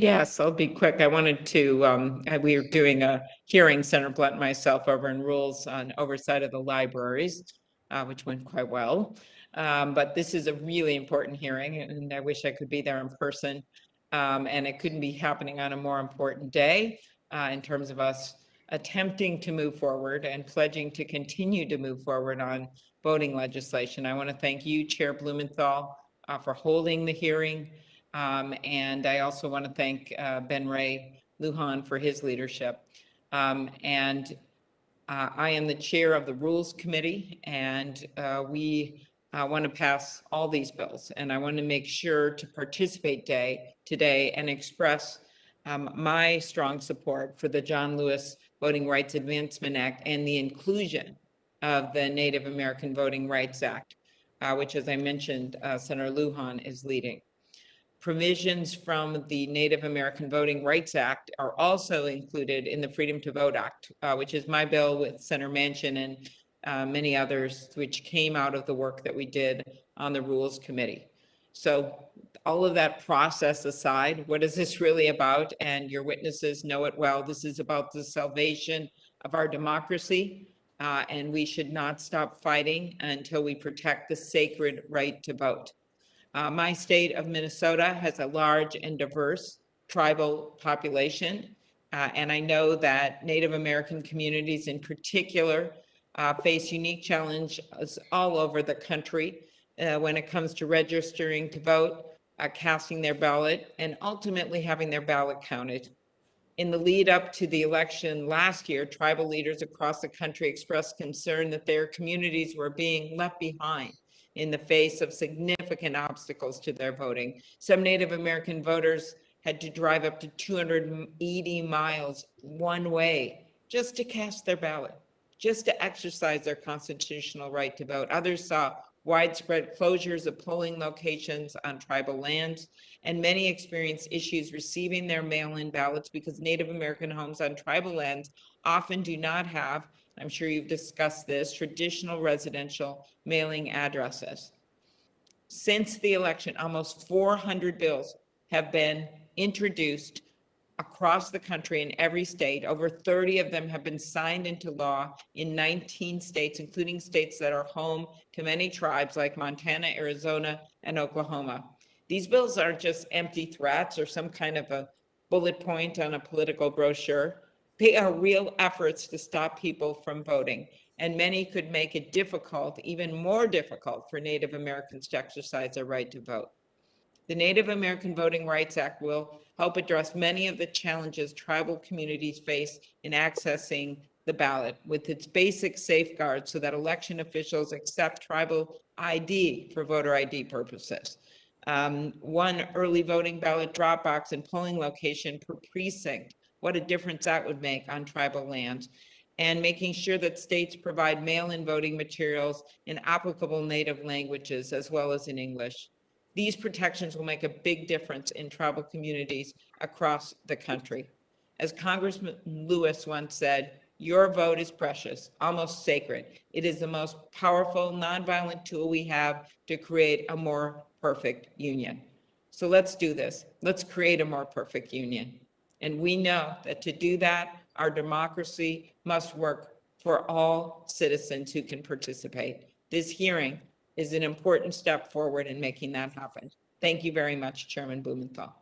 Yes, I'll be quick. I wanted to, we were doing a hearing, Senator Blunt and myself, over in rules on oversight of the libraries, which went quite well. But this is a really important hearing, and I wish I could be there in person. And it couldn't be happening on a more important day in terms of us attempting to move forward and pledging to continue to move forward on voting legislation. I want to thank you, Chair Blumenthal, for holding the hearing. And I also want to thank Ben Ray Lujan for his leadership. I am the chair of the Rules Committee, and we want to pass all these bills. And I want to make sure to participate today and express my strong support for the John Lewis Voting Rights Advancement Act and the inclusion of the Native American Voting Rights Act, which, as I mentioned, Senator Lujan is leading. Provisions from the Native American Voting Rights Act are also included in the Freedom to Vote Act, which is my bill with Senator Manchin and many others, which came out of the work that we did on the Rules Committee. So all of that process aside, what is this really about? And your witnesses know it well. This is about the salvation of our democracy, and we should not stop fighting until we protect the sacred right to vote. My state of Minnesota has a large and diverse tribal population, and I know that Native American communities in particular face unique challenges all over the country when it comes to registering to vote, casting their ballot, and ultimately having their ballot counted. In the lead up to the election last year, tribal leaders across the country expressed concern that their communities were being left behind in the face of significant obstacles to their voting. Some Native American voters had to drive up to 280 miles one way just to cast their ballot, just to exercise their constitutional right to vote. Others saw widespread closures of polling locations on tribal lands, and many experienced issues receiving their mail-in ballots because Native American homes on tribal lands often do not have, I'm sure you've discussed this, traditional residential mailing addresses. Since the election, almost 400 bills have been introduced across the country in every state. Over 30 of them have been signed into law in 19 states, including states that are home to many tribes like Montana, Arizona, and Oklahoma. These bills aren't just empty threats or some kind of a bullet point on a political brochure. They are real efforts to stop people from voting, and many could make it difficult, even more difficult, for Native Americans to exercise their right to vote. The Native American Voting Rights Act will help address many of the challenges tribal communities face in accessing the ballot with its basic safeguards so that election officials accept tribal ID for voter ID purposes. One early voting ballot drop box and polling location per precinct. What a difference that would make on tribal lands. And making sure that states provide mail-in voting materials in applicable native languages as well as in English. These protections will make a big difference in tribal communities across the country. As Congressman Lewis once said, your vote is precious, almost sacred. It is the most powerful nonviolent tool we have to create a more perfect union. So let's do this. Let's create a more perfect union. And we know that to do that, our democracy must work for all citizens who can participate. This hearing is an important step forward in making that happen. Thank you very much, Chairman Blumenthal.